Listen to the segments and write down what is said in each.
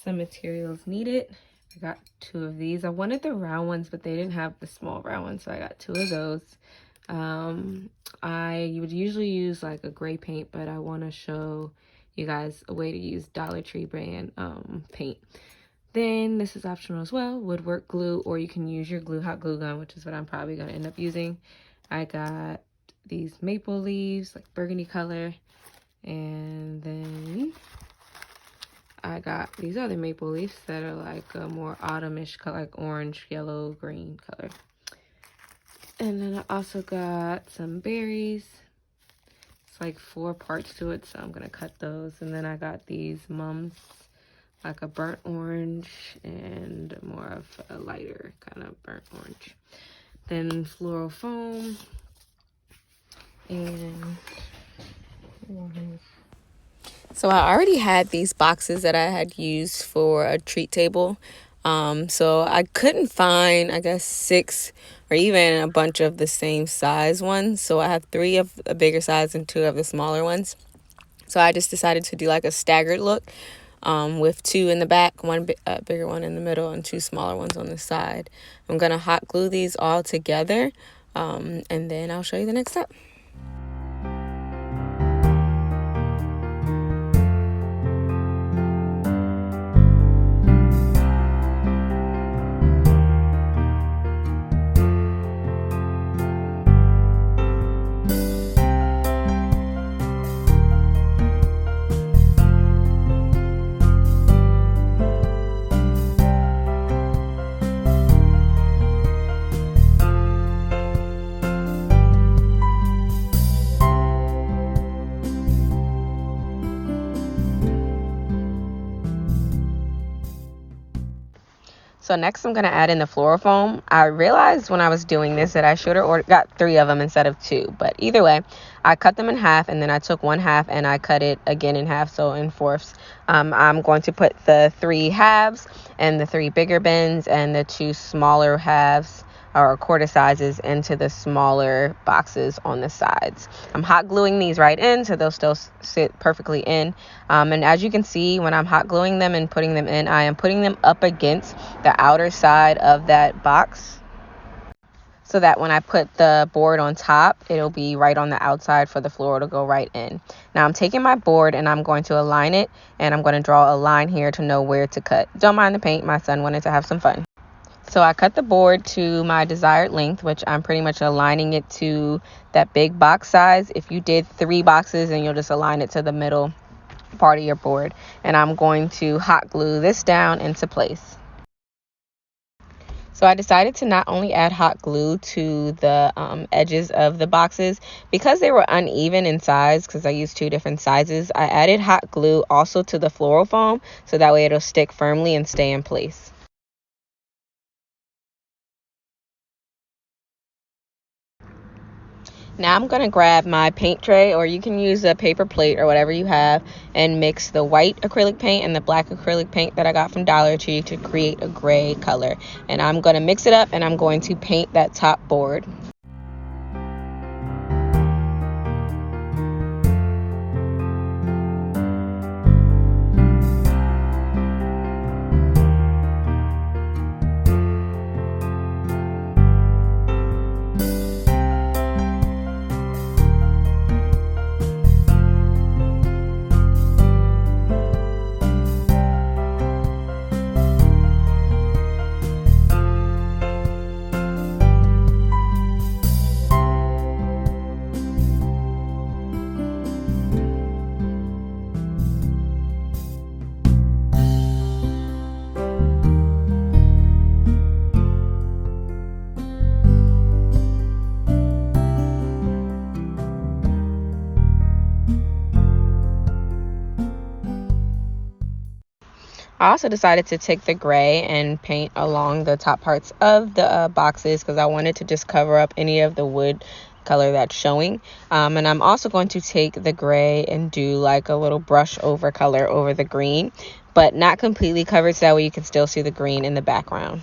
some materials needed. I got 2 of these. I wanted the round ones, but they didn't have the small round ones, so I got 2 of those. I would usually use like a gray paint, but I want to show you guys a way to use Dollar Tree brand paint. Then this is optional as well, woodwork glue, or you can use your hot glue gun, which is what I'm probably going to end up using. I got these maple leaves, like burgundy color, and then I got these other maple leaves that are like a more autumnish color, like orange, yellow, green color. And then I also got some berries. It's like 4 parts to it, so I'm gonna cut those. And then I got these mums, like a burnt orange and more of a lighter kind of burnt orange. Then floral foam and so I already had these boxes that I had used for a treat table. So I couldn't find, I guess, 6 or even a bunch of the same size ones. So I have 3 of a bigger size and 2 of the smaller ones. So I just decided to do like a staggered look with 2 in the back, 1 bigger one in the middle, and 2 smaller ones on the side. I'm going to hot glue these all together, and then I'll show you the next step. So next I'm going to add in the floral foam. I realized when I was doing this that I should have got 3 of them instead of 2. But either way, I cut them in half, and then I took 1 half and I cut it again in half, so in 4ths. I'm going to put the 3 halves and the 3 bigger bins and the 2 smaller halves or quarter sizes into the smaller boxes on the sides. I'm hot gluing these right in so they'll still sit perfectly in. And as you can see, when I'm hot gluing them and putting them in, I am putting them up against the outer side of that box so that when I put the board on top, it'll be right on the outside for the floral to go right in. Now I'm taking my board and I'm going to align it, and I'm going to draw a line here to know where to cut. Don't mind the paint, my son wanted to have some fun. So I cut the board to my desired length, which I'm pretty much aligning it to that big box size. If you did 3 boxes, and you'll just align it to the middle part of your board. And I'm going to hot glue this down into place. So I decided to not only add hot glue to the edges of the boxes, because they were uneven in size, because I used 2 different sizes, I added hot glue also to the floral foam, so that way it'll stick firmly and stay in place. Now I'm going to grab my paint tray, or you can use a paper plate or whatever you have, and mix the white acrylic paint and the black acrylic paint that I got from Dollar Tree to create a gray color. And I'm going to mix it up, and I'm going to paint that top board. I also decided to take the gray and paint along the top parts of the boxes, because I wanted to just cover up any of the wood color that's showing. And I'm also going to take the gray and do like a little brush over color over the green, but not completely covered, so that way you can still see the green in the background.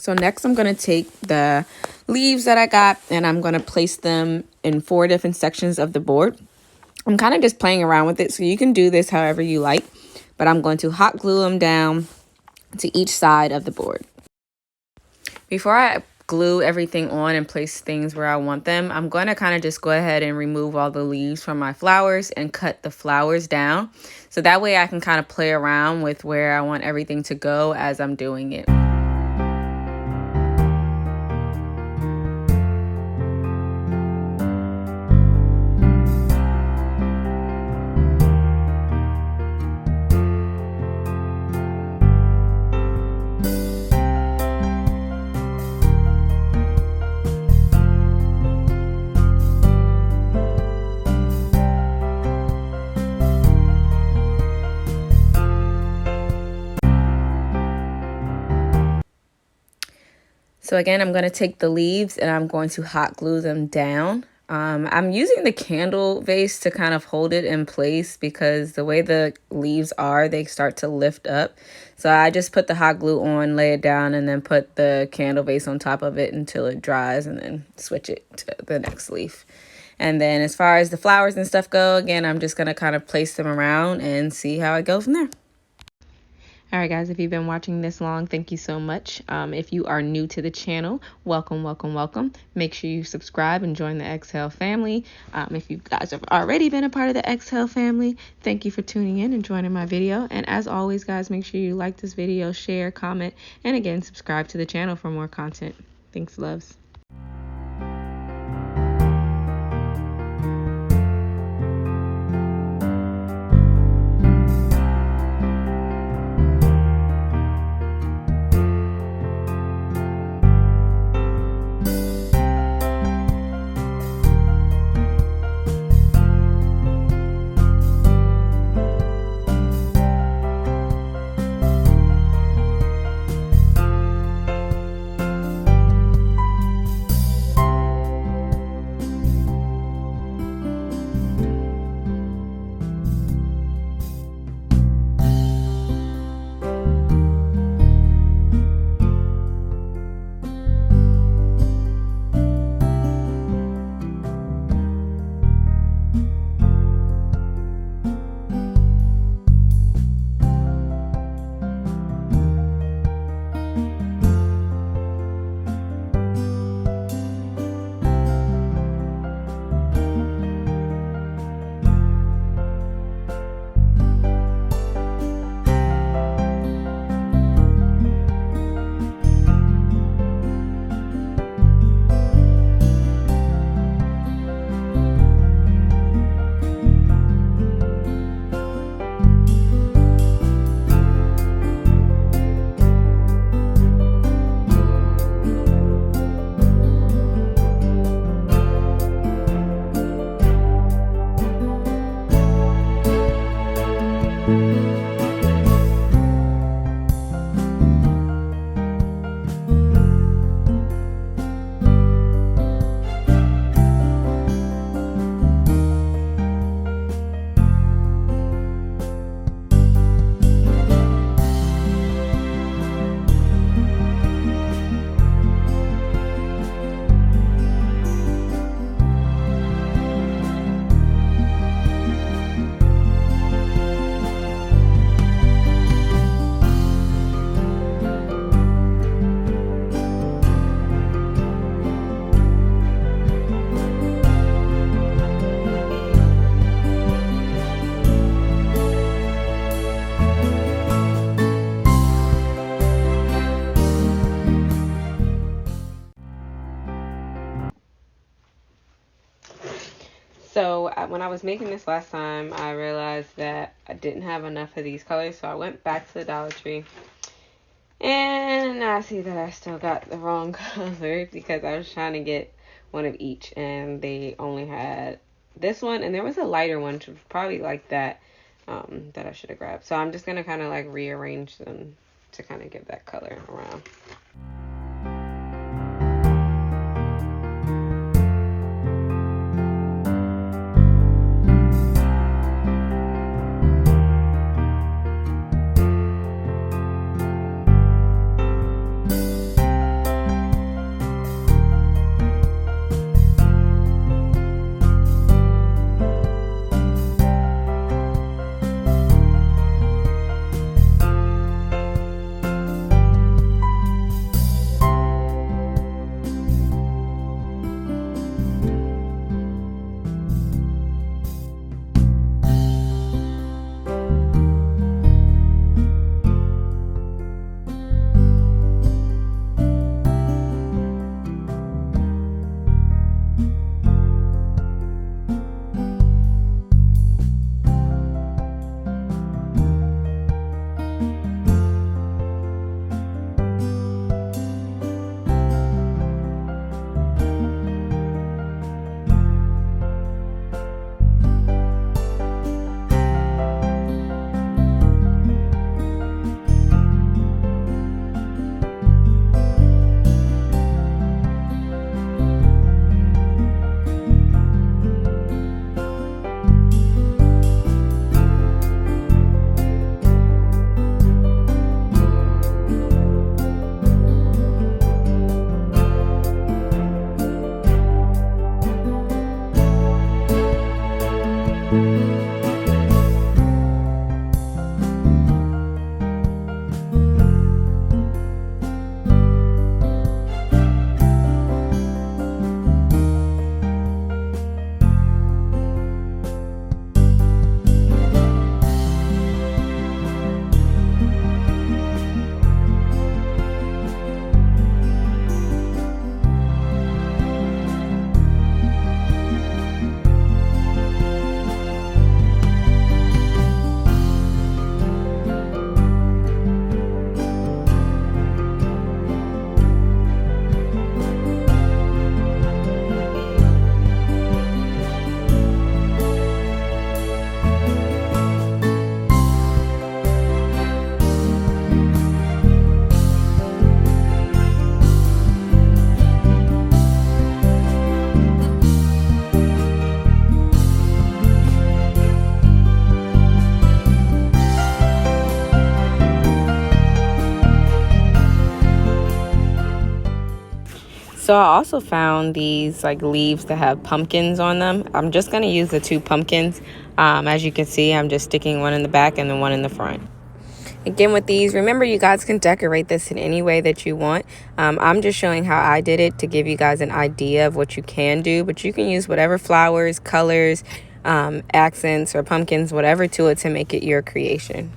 So next I'm going to take the leaves that I got and I'm going to place them in 4 different sections of the board. I'm kind of just playing around with it, so you can do this however you like, but I'm going to hot glue them down to each side of the board. Before I glue everything on and place things where I want them, I'm going to kind of just go ahead and remove all the leaves from my flowers and cut the flowers down. So that way I can kind of play around with where I want everything to go as I'm doing it. So again, I'm going to take the leaves and I'm going to hot glue them down. I'm using the candle vase to kind of hold it in place because the way the leaves are, they start to lift up. So I just put the hot glue on, lay it down, and then put the candle vase on top of it until it dries and then switch it to the next leaf. And then as far as the flowers and stuff go, again, I'm just going to kind of place them around and see how I go from there. All right, guys, if you've been watching this long, thank you so much. If you are new to the channel, welcome, welcome, welcome. Make sure you subscribe and join the Xhale family. If you guys have already been a part of the Xhale family, thank you for tuning in and joining my video. And as always, guys, make sure you like this video, share, comment, and again, subscribe to the channel for more content. Thanks, loves. So when I was making this last time, I realized that I didn't have enough of these colors. So I went back to the Dollar Tree. And I see that I still got the wrong color because I was trying to get one of each. And they only had this one. And there was a lighter one, which was probably like that, that I should have grabbed. So I'm just going to kind of like rearrange them to kind of give that color around. So I also found these like leaves that have pumpkins on them. I'm just going to use the 2 pumpkins. As you can see, I'm just sticking one in the back and then one in the front. Again, with these, remember you guys can decorate this in any way that you want. I'm just showing how I did it to give you guys an idea of what you can do, but you can use whatever flowers, colors, accents, or pumpkins, whatever to it to make it your creation.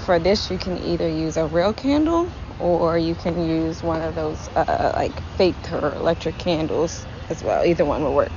For this, you can either use a real candle or you can use one of those like fake or electric candles as well. Either one will work.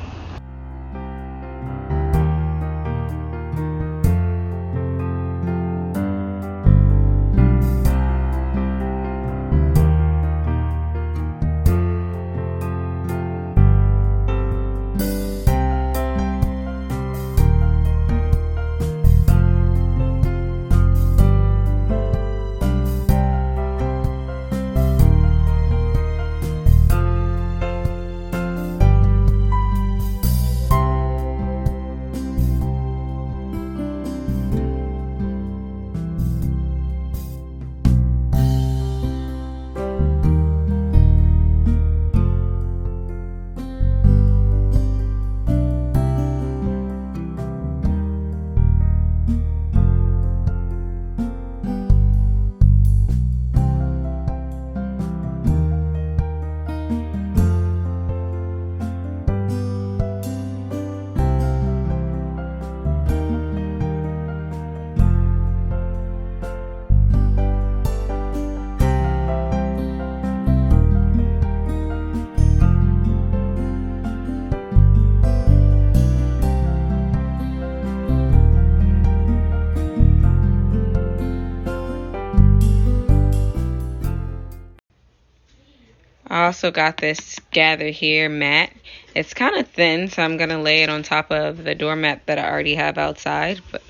I also got this Gather Here mat. It's kind of thin, so I'm going to lay it on top of the doormat that I already have outside. But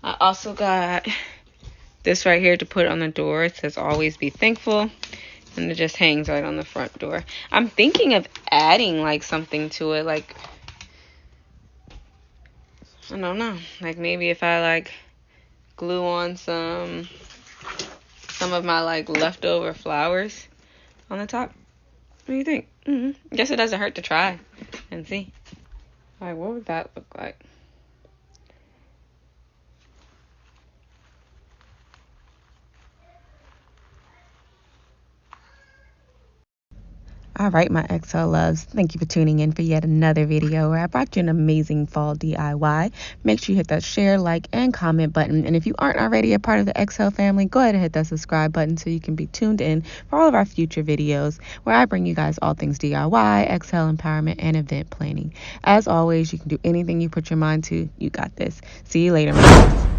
I also got this right here to put on the door. It says always be thankful. And it just hangs right on the front door. I'm thinking of adding like something to it. Like, I don't know. Like maybe if I like glue on some of my like leftover flowers on the top. What do you think? I guess it doesn't hurt to try and see. Like, what would that look like? All right, my Xhale loves, thank you for tuning in for yet another video where I brought you an amazing fall DIY. Make sure you hit that share, like, and comment button. And if you aren't already a part of the Xhale family, go ahead and hit that subscribe button so you can be tuned in for all of our future videos where I bring you guys all things DIY, Xhale empowerment, and event planning. As always, you can do anything you put your mind to. You got this. See you later, my loves.